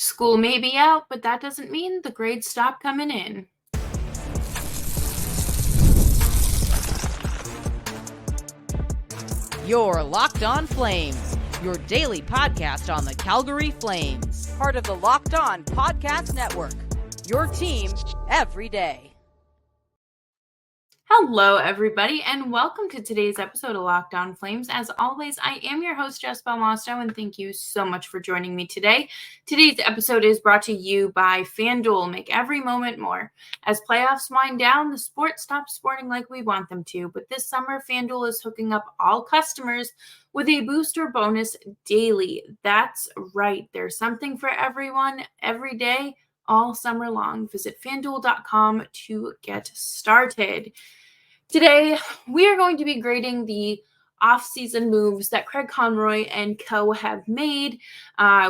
School may be out, but that doesn't mean the grades stop coming in. You're Locked On Flames, your daily podcast on the Calgary Flames. Part of the Locked On Podcast Network, your team every day. Hello, everybody, and welcome to today's episode of Locked On Flames. As always, I am your host, Jess Belmosto, and thank you so much for joining me today. Today's episode is brought to you by FanDuel. Make every moment more. As playoffs wind down, the sport stops sporting like we want them to, but this summer, FanDuel is hooking up all customers with a booster bonus daily. That's right. There's something for everyone, every day, all summer long. Visit FanDuel.com to get started. Today, we are going to be grading the off-season moves that Craig Conroy and co have made.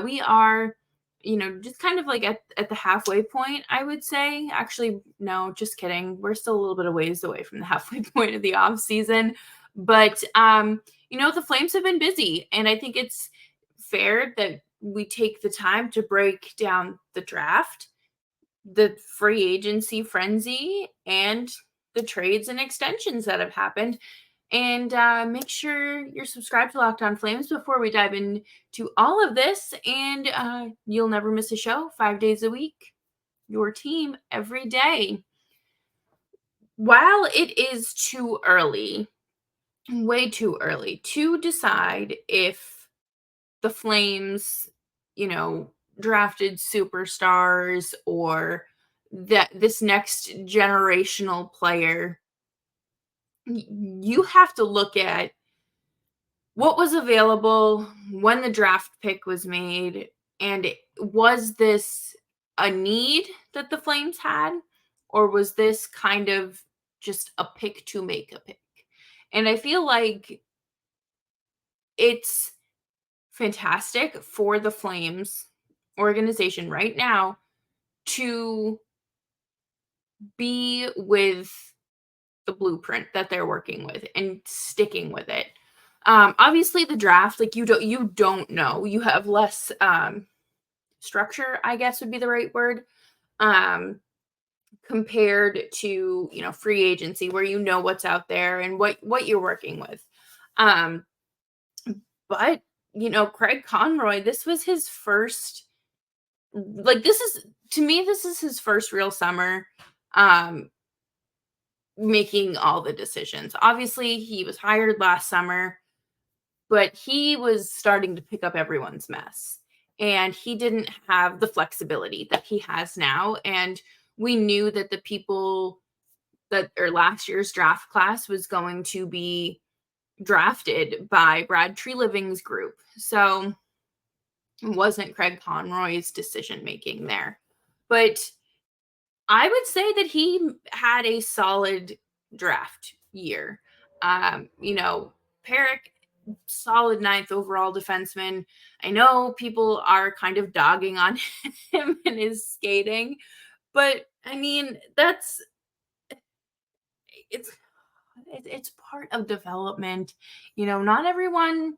We are, just kind of like at the halfway point, I would say. Actually, no, just kidding. We're still a little bit of ways away from the halfway point of the off-season. But, the Flames have been busy, and I think it's fair that we take the time to break down the draft, the free agency frenzy, and the trades and extensions that have happened. And make sure you're subscribed to Locked On Flames before we dive into all of this. And you'll never miss a show 5 days a week. Your team every day. While it is too early, way too early, to decide if the Flames, drafted superstars or that this next generational player, you have to look at what was available when the draft pick was made, and was this a need that the Flames had, or was this kind of just a pick to make a pick? And I feel like it's fantastic for the Flames organization right now to be with the blueprint that they're working with and sticking with it. Obviously the draft, like you don't know, you have less structure, I guess would be the right word, compared to, free agency, where you know what's out there and what you're working with. But Craig Conroy, this was his first, this is his first real summer making all the decisions. Obviously, he was hired last summer, but he was starting to pick up everyone's mess. And he didn't have the flexibility that he has now. And we knew that the people last year's draft class was going to be drafted by Brad Treliving's group. So it wasn't Craig Conroy's decision making there. But I would say that he had a solid draft year. Perrick, solid 9th overall defenseman. I know people are kind of dogging on him and his skating, but I mean, it's part of development. Not everyone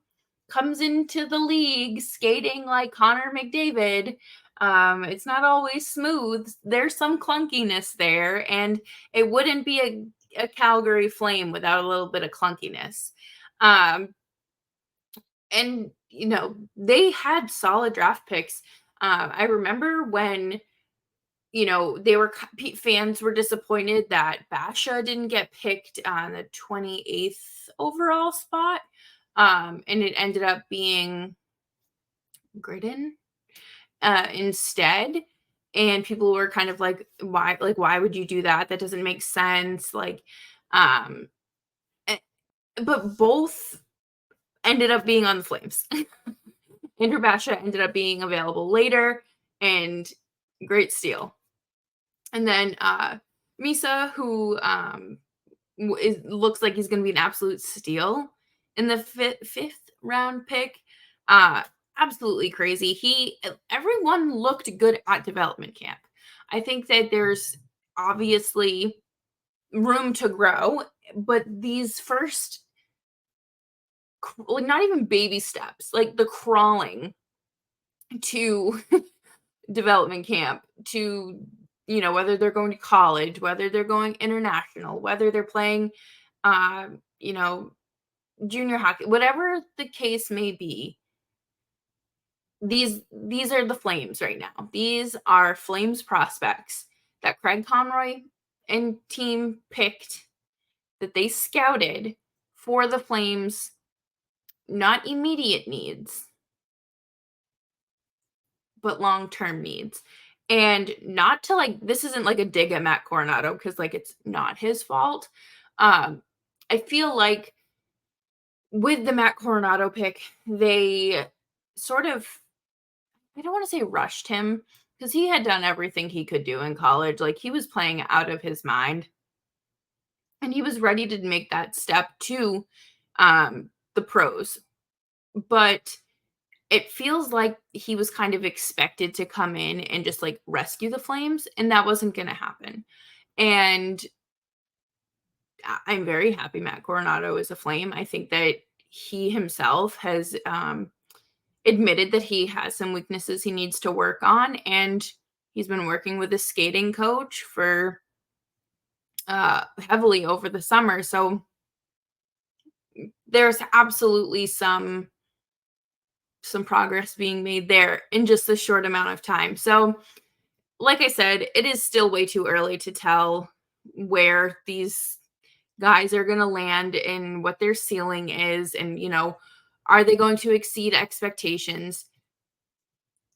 comes into the league skating like Connor McDavid. It's not always smooth. There's some clunkiness there, and it wouldn't be a Calgary Flame without a little bit of clunkiness. And they had solid draft picks. I remember when fans were disappointed that Basha didn't get picked on the 28th overall spot. And it ended up being Gridden instead. And people were kind of like, why would you do that? That doesn't make sense. But both ended up being on the Flames. Andrew Basha ended up being available later, and great steal. And then Misa, who looks like he's going to be an absolute steal in the fifth round pick. Absolutely crazy. Everyone looked good at development camp. I think that there's obviously room to grow, but these first, not even baby steps, like the crawling to development camp to, whether they're going to college, whether they're going international, whether they're playing, uh, you know, junior hockey, whatever the case may be. These are the Flames right now. These are Flames prospects that Craig Conroy and team picked, that they scouted for the Flames, not immediate needs, but long-term needs. And not to this isn't like a dig at Matt Coronado, because it's not his fault. I feel like with the Matt Coronado pick, they sort of, I don't want to say rushed him, because he had done everything he could do in college. Like, he was playing out of his mind, and he was ready to make that step to the pros. But it feels like he was kind of expected to come in and just rescue the Flames, and that wasn't going to happen. And I'm very happy Matt Coronado is a Flame. I think that he himself has admitted that he has some weaknesses he needs to work on, and he's been working with a skating coach for heavily over the summer. So there's absolutely some progress being made there in just a short amount of time. So, like I said, it is still way too early to tell where these guys are going to land and what their ceiling is, and are they going to exceed expectations?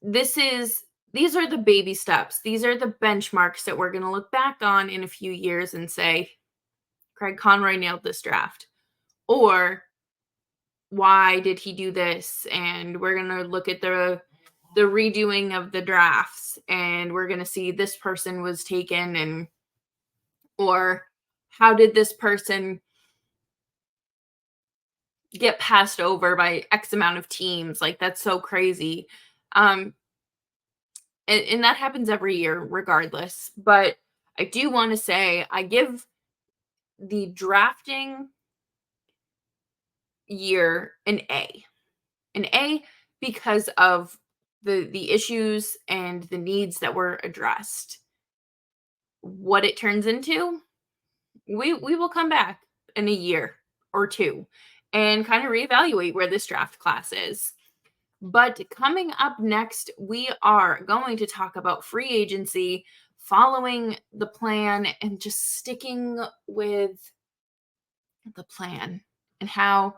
These are the baby steps. These are the benchmarks that we're going to look back on in a few years and say, Craig Conroy nailed this draft. Or, why did he do this? And we're going to look at the redoing of the drafts, and we're going to see this person was taken, and or how did this person get passed over by X amount of teams? That's so crazy. And that happens every year regardless. But I do want to say, I give the drafting year an A, because of the issues and the needs that were addressed. What it turns into, we will come back in a year or two and kind of reevaluate where this draft class is. But coming up next, we are going to talk about free agency, following the plan and just sticking with the plan, and how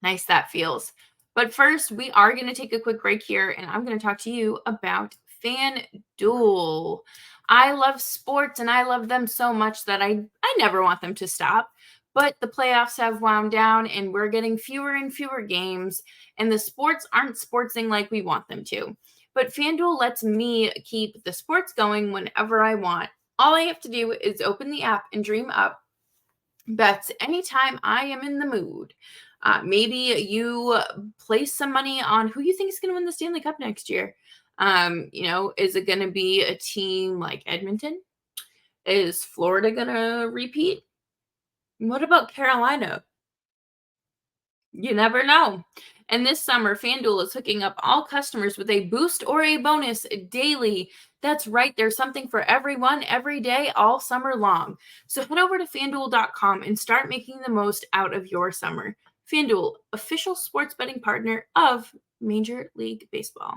nice that feels. But first, we are going to take a quick break here, and I'm going to talk to you about FanDuel. I love sports, and I love them so much that I never want them to stop. But the playoffs have wound down, and we're getting fewer and fewer games, and the sports aren't sportsing like we want them to. But FanDuel lets me keep the sports going whenever I want. All I have to do is open the app and dream up bets anytime I am in the mood. Maybe you place some money on who you think is going to win the Stanley Cup next year. Is it going to be a team like Edmonton? Is Florida going to repeat? What about Carolina? You never know. And this summer, FanDuel is hooking up all customers with a boost or a bonus daily. That's right. There's something for everyone every day, all summer long. So head over to FanDuel.com and start making the most out of your summer. FanDuel, official sports betting partner of Major League Baseball.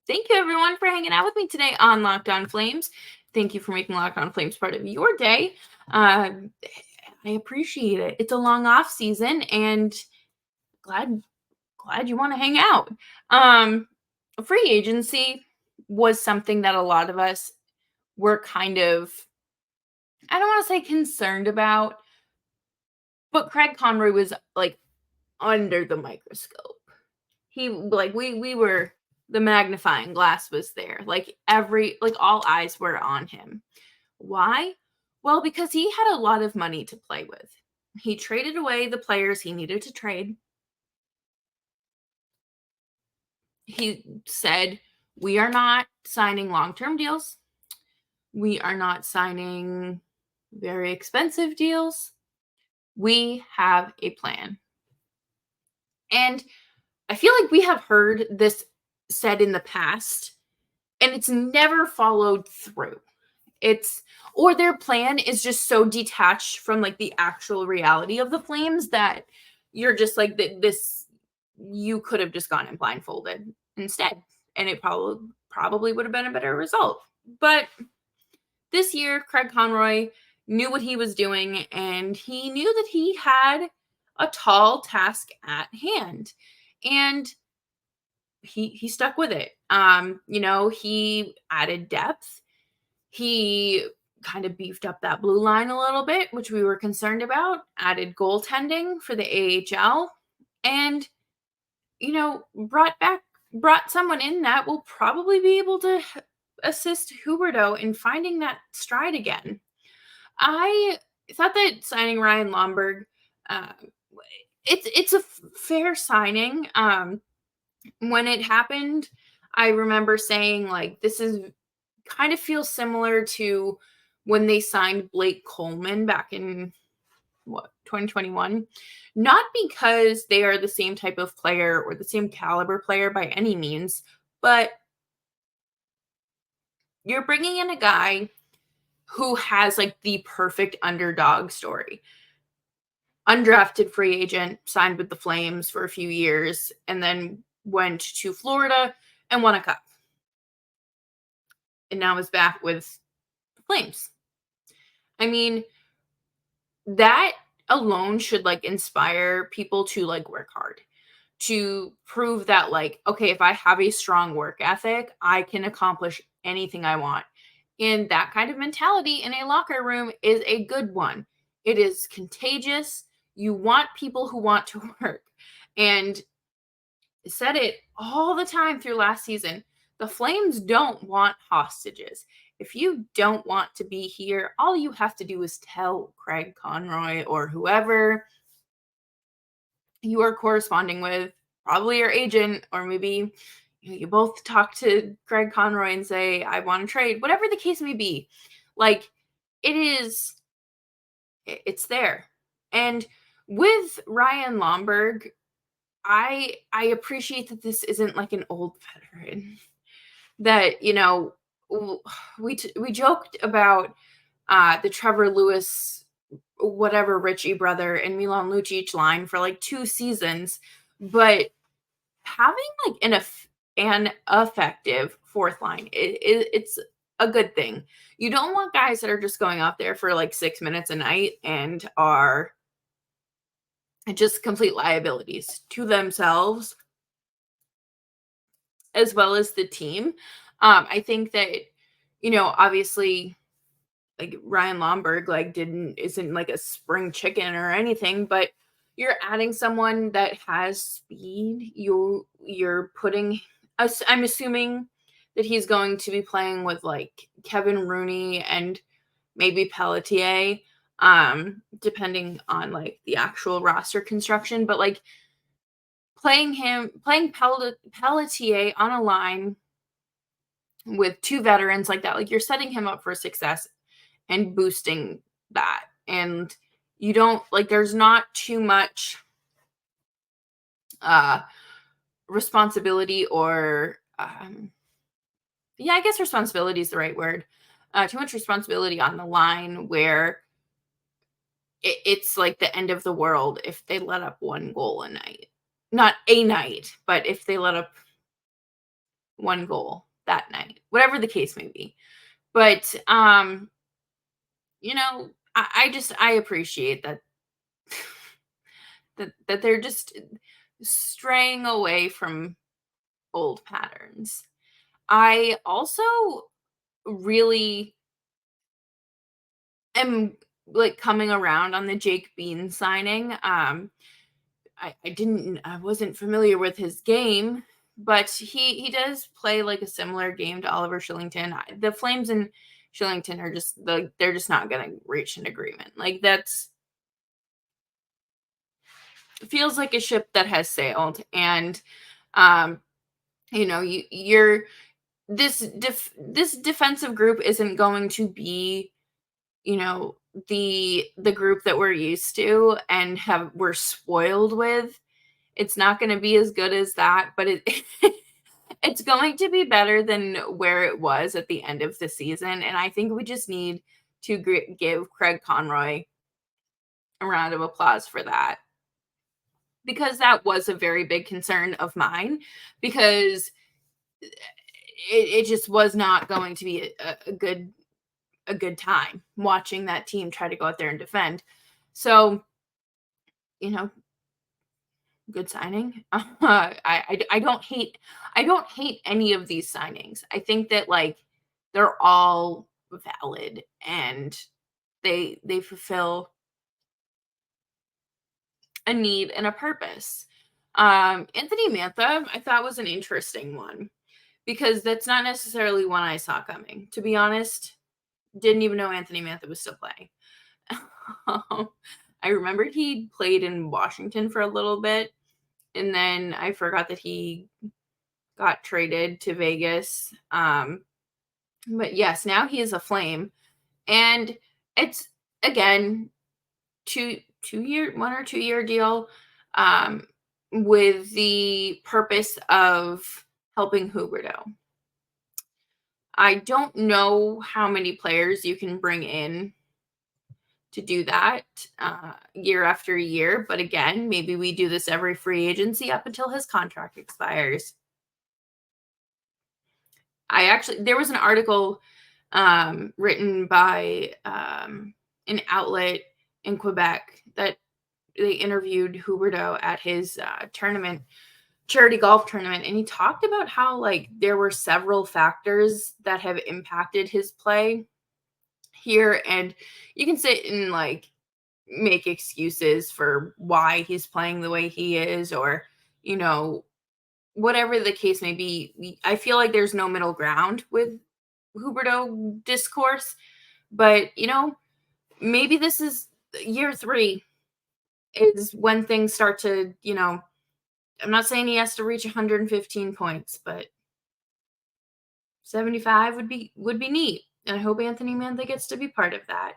Thank you, everyone, for hanging out with me today on Locked On Flames. Thank you for making Locked On Flames part of your day. I appreciate it. It's a long off season, and glad you want to hang out. Free agency was something that a lot of us were kind of, I don't want to say concerned about, but Craig Conroy was under the microscope. He we were, the magnifying glass was there. All eyes were on him. Why? Well, because he had a lot of money to play with. He traded away the players he needed to trade. He said, we are not signing long-term deals. We are not signing very expensive deals. We have a plan. And I feel like we have heard this said in the past, and it's never followed through. Or their plan is just so detached from like the actual reality of the Flames that you're just like this. You could have just gone and blindfolded instead, and it probably would have been a better result. But this year, Craig Conroy knew what he was doing, and he knew that he had a tall task at hand, and he stuck with it. He added depth. He kind of beefed up that blue line a little bit, which we were concerned about, added goaltending for the AHL, and, brought someone in that will probably be able to assist Huberdeau in finding that stride again. I thought that signing Ryan Lomberg, uh, it's a fair signing. When it happened, I remember saying, like, this is kind of feels similar to when they signed Blake Coleman back in 2021. Not because they are the same type of player or the same caliber player by any means, but you're bringing in a guy who has like the perfect underdog story. Undrafted free agent, signed with the Flames for a few years, and then went to Florida and won a cup. And now is back with the Flames. I mean, that alone should like inspire people to like work hard, to prove that like, okay, if I have a strong work ethic, I can accomplish anything I want. And that kind of mentality in a locker room is a good one. It is contagious. You want people who want to work. And said it all the time through last season. The Flames don't want hostages. If you don't want to be here, all you have to do is tell Craig Conroy or whoever you are corresponding with, probably your agent, or maybe you both talk to Craig Conroy and say, I want to trade, whatever the case may be. Like, it's there. And with Ryan Lomberg, I appreciate that this isn't like an old veteran that, we joked about the Trevor Lewis, whatever Richie brother and Milan Lucic line for like 2 seasons, but having like an effective fourth line, it's a good thing. You don't want guys that are just going out there for like 6 minutes a night and are just complete liabilities to themselves as well as the team. I think that, obviously, like Ryan Lomberg, like isn't like a spring chicken or anything, but you're adding someone that has speed. You're putting us. I'm assuming that he's going to be playing with like Kevin Rooney and maybe Pelletier, depending on like the actual roster construction. But like playing Pelletier on a line with 2 veterans like that, like you're setting him up for success and boosting that. And you don't like, there's not too much responsibility or I guess responsibility is the right word. Too much responsibility on the line where it's like the end of the world if they let up 1 goal a night. Not a night, but if they let up 1 goal that night, whatever the case may be. But I appreciate that that they're just straying away from old patterns. I also really am like coming around on the Jake Bean signing. I wasn't familiar with his game, but he does play like a similar game to Oliver Shillington. The Flames and Shillington are they're just not going to reach an agreement. Like that's feels like a ship that has sailed, and you're this defensive group isn't going to be, the group that we're used to and we're spoiled with. It's not going to be as good as that, but it's going to be better than where it was at the end of the season. And I think we just need to give Craig Conroy a round of applause for that, because that was a very big concern of mine, because it just was not going to be a good time watching that team try to go out there and defend. So, good signing. I don't hate any of these signings. I think that they're all valid and they fulfill a need and a purpose. Anthony Mantha, I thought, was an interesting one, because that's not necessarily one I saw coming. To be honest, didn't even know Anthony Mantha was still playing. I remembered he played in Washington for a little bit, and then I forgot that he got traded to Vegas. But yes, now he is a Flame, and it's, again, 1 or 2 year deal, with the purpose of helping Huberdeau. I don't know how many players you can bring in to do that year after year. But again, maybe we do this every free agency up until his contract expires. There was an article written by an outlet in Quebec that they interviewed Huberdeau at his charity golf tournament, and he talked about how there were several factors that have impacted his play here, and you can sit and make excuses for why he's playing the way he is, or whatever the case may be. I feel like there's no middle ground with Huberdeau discourse, but maybe this is year 3 is when things start to, I'm not saying he has to reach 115 points, but 75 would be neat. And I hope Anthony Mantha gets to be part of that.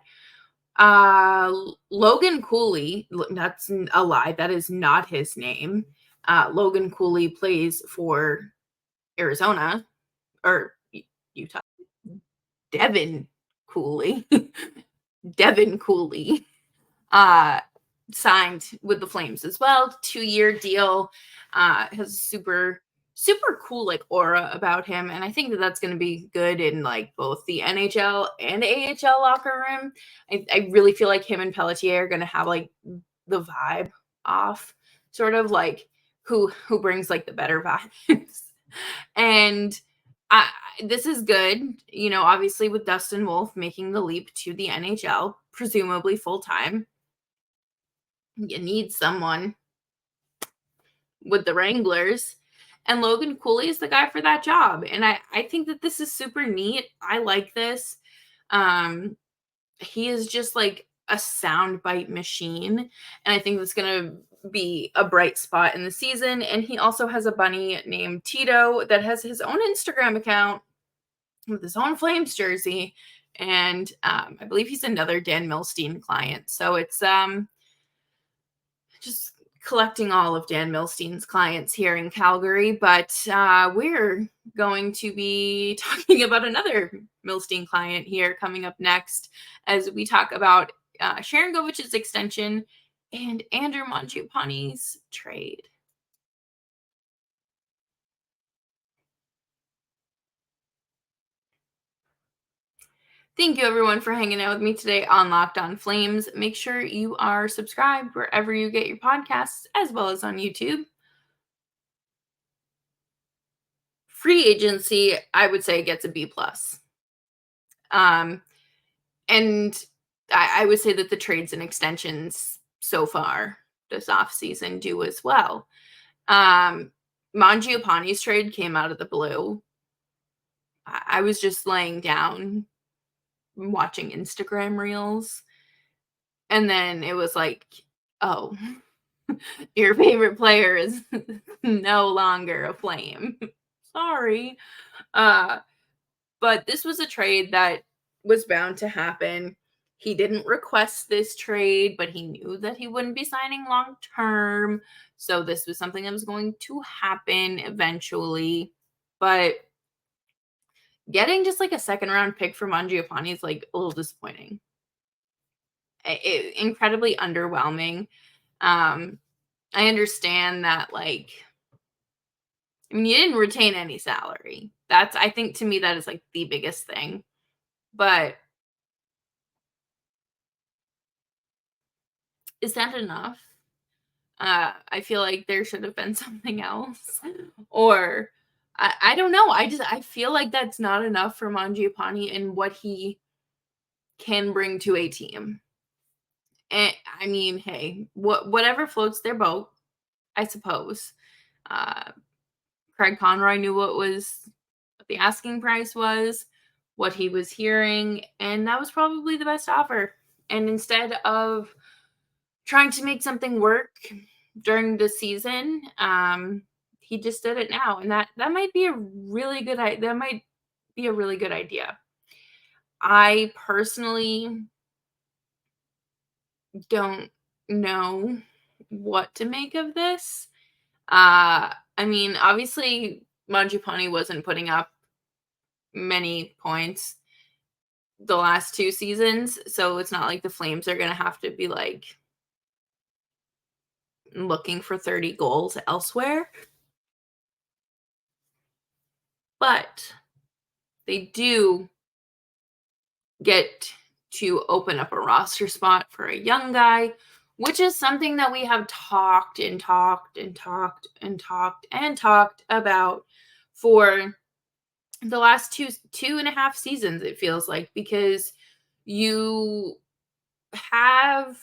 Logan Cooley, that's a lie. That is not his name. Logan Cooley plays for Arizona, or Utah. Devin Cooley. Devin Cooley. Signed with the Flames as well. 2-year deal. Has super cool aura about him, and I think that that's going to be good in both the NHL and AHL locker room. I really feel like him and Pelletier are going to have the vibe off, sort of who brings the better vibes. And this is good, obviously, with Dustin Wolf making the leap to the NHL, presumably full time. You need someone with the Wranglers, and Logan Cooley is the guy for that job. And I think that this is super neat. I like this. He is just a soundbite machine, and I think that's going to be a bright spot in the season. And he also has a bunny named Tito that has his own Instagram account with his own Flames jersey, and I believe he's another Dan Milstein client. So it's just collecting all of Dan Milstein's clients here in Calgary, but we're going to be talking about another Milstein client here coming up next, as we talk about Sharangovich's extension and Andrew Mangiapane's trade. Thank you, everyone, for hanging out with me today on Locked On Flames. Make sure you are subscribed wherever you get your podcasts, as well as on YouTube. Free agency, I would say, gets a B+. And I would say that the trades and extensions so far this offseason do as well. Mangiapane's trade came out of the blue. I was just laying down watching Instagram reels, and then it was oh, your favorite player is no longer a Flame. Sorry. But this was a trade that was bound to happen. He didn't request this trade, but he knew that he wouldn't be signing long term. So this was something that was going to happen eventually. But getting just like a second round pick for Mangiapane is like a little disappointing. Incredibly underwhelming. I understand that, like, I mean, you didn't retain any salary. I think to me, that is like the biggest thing. But is that enough? I feel like there should have been something else. Or I don't know. I feel like that's not enough for Mangiapane and what he can bring to a team. And I mean, hey, whatever floats their boat, I suppose. Craig Conroy knew what the asking price was, what he was hearing, and that was probably the best offer. And instead of trying to make something work during the season, he just did it now, and that might be a really good idea. I personally don't know what to make of this. I mean, obviously, Mangiapane wasn't putting up many points the last 2 seasons, so it's not like the Flames are gonna have to be, like, looking for 30 goals elsewhere. But they do get to open up a roster spot for a young guy, which is something that we have talked and talked and talked and talked and talked about for the last two and a half seasons, it feels like, because you have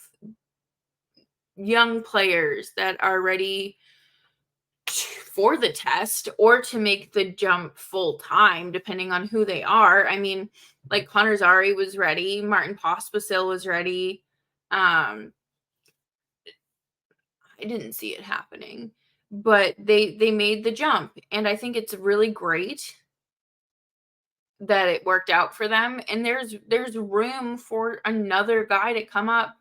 young players that are ready for the test or to make the jump full time, depending on who they are. I mean, like Connor Zary was ready, Martin Pospisil was ready. I didn't see it happening, but they made the jump, and I think it's really great that it worked out for them. And there's room for another guy to come up,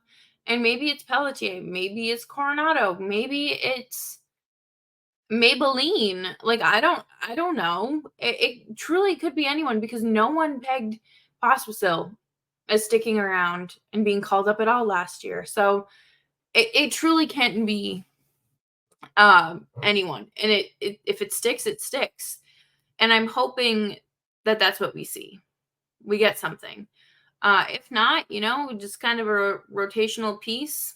and maybe it's Pelletier, maybe it's Coronado, maybe it's Maybelline. Like, I don't know. It truly could be anyone, because no one pegged Pospisil as sticking around and being called up at all last year. So it truly can't be anyone. And if it sticks, it sticks. And I'm hoping that that's what we see. We get something. If not, just kind of a rotational piece,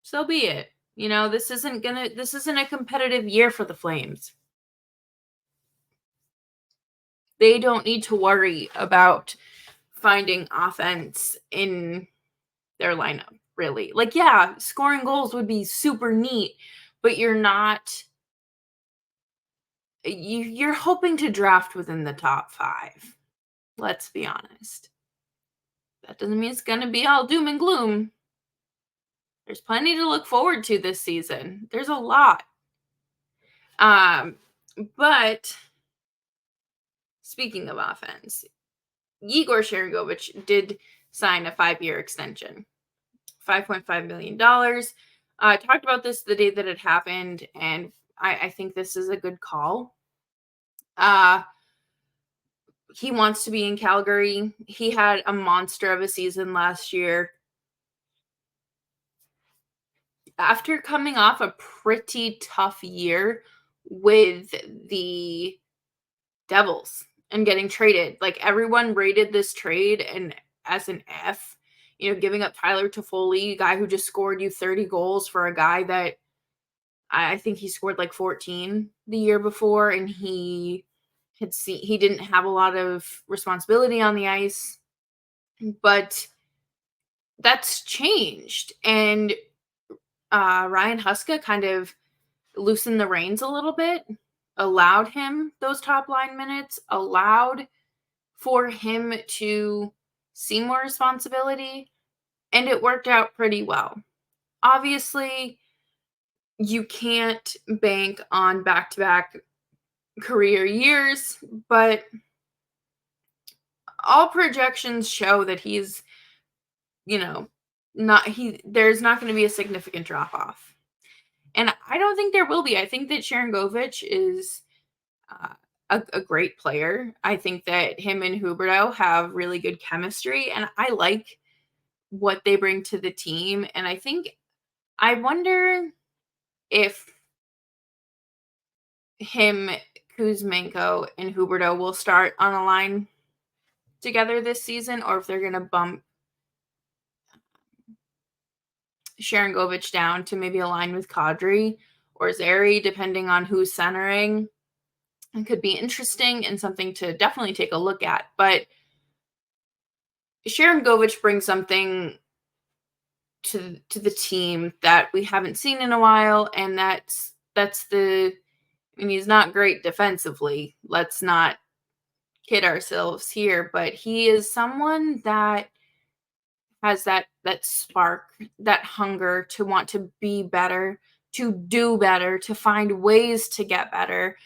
so be it. This isn't a competitive year for the Flames. They don't need to worry about finding offense in their lineup, really. Like, yeah, scoring goals would be super neat, but you're hoping to draft within the top 5. Let's be honest. That doesn't mean it's going to be all doom and gloom. There's plenty to look forward to this season. There's a lot. But speaking of offense, Yegor Sharangovich did sign a 5-year extension, $5.5 million. I talked about this the day that it happened, and I think this is a good call. He wants to be in Calgary. He had a monster of a season last year. After coming off a pretty tough year with the Devils and getting traded, like, everyone rated this trade and as an F, giving up Tyler Toffoli, a guy who just scored you 30 goals, for a guy that I think he scored like 14 the year before, and he didn't have a lot of responsibility on the ice. But that's changed, and Ryan Huska kind of loosened the reins a little bit, allowed him those top line minutes, allowed for him to see more responsibility, and it worked out pretty well. Obviously, you can't bank on back-to-back career years, but all projections show that he's, there's not going to be a significant drop off. And I don't think there will be. I think that Sharangovich is a great player. I think that him and Huberdeau have really good chemistry, and I like what they bring to the team. And I wonder if him, Kuzmenko, and Huberdeau will start on a line together this season, or if they're going to bump Sharangovich down to maybe align with Kadri or Zary, depending on who's centering. It could be interesting and something to definitely take a look at. But Sharangovich brings something to the team that we haven't seen in a while, and he's not great defensively. Let's not kid ourselves here, but he is someone that has that spark, that hunger to want to be better, to do better, to find ways to get better.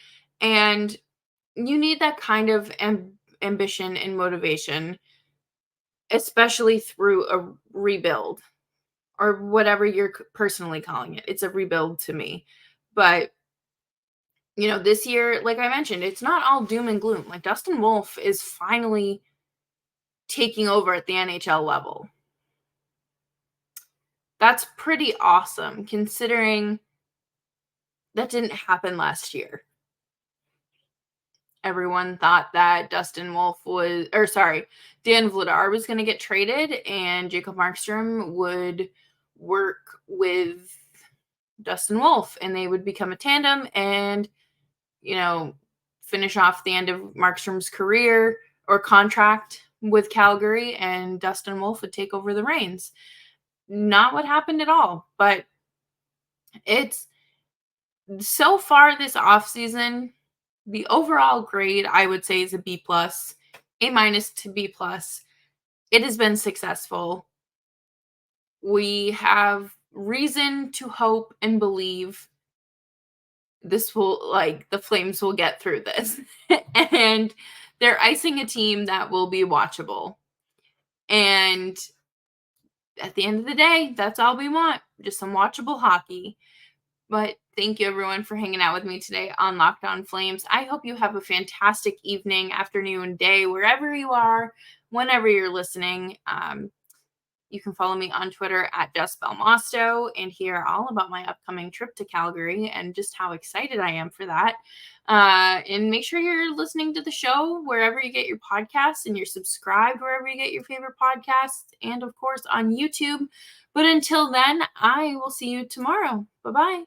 And you need that kind of ambition and motivation, especially through a rebuild or whatever you're personally calling it. It's a rebuild to me. But, this year, like I mentioned, it's not all doom and gloom. Like, Dustin Wolf is finally taking over at the NHL level. That's pretty awesome, considering that didn't happen last year. Everyone thought that Dan Vladar was going to get traded and Jacob Markstrom would work with Dustin Wolf and they would become a tandem and, finish off the end of Markstrom's career or contract with Calgary, and Dustin Wolf would take over the reins. Not what happened at all, but it's so far this offseason, the overall grade I would say is a B+, A- to B+. It has been successful. We have reason to hope and believe the Flames will get through this. And they're icing a team that will be watchable. And at the end of the day, that's all we want. Just some watchable hockey. But thank you, everyone, for hanging out with me today on Locked On Flames. I hope you have a fantastic evening, afternoon, day, wherever you are, whenever you're listening. You can follow me on Twitter at JessBelmosto and hear all about my upcoming trip to Calgary and just how excited I am for that. And make sure you're listening to the show wherever you get your podcasts and you're subscribed wherever you get your favorite podcasts and, of course, on YouTube. But until then, I will see you tomorrow. Bye-bye.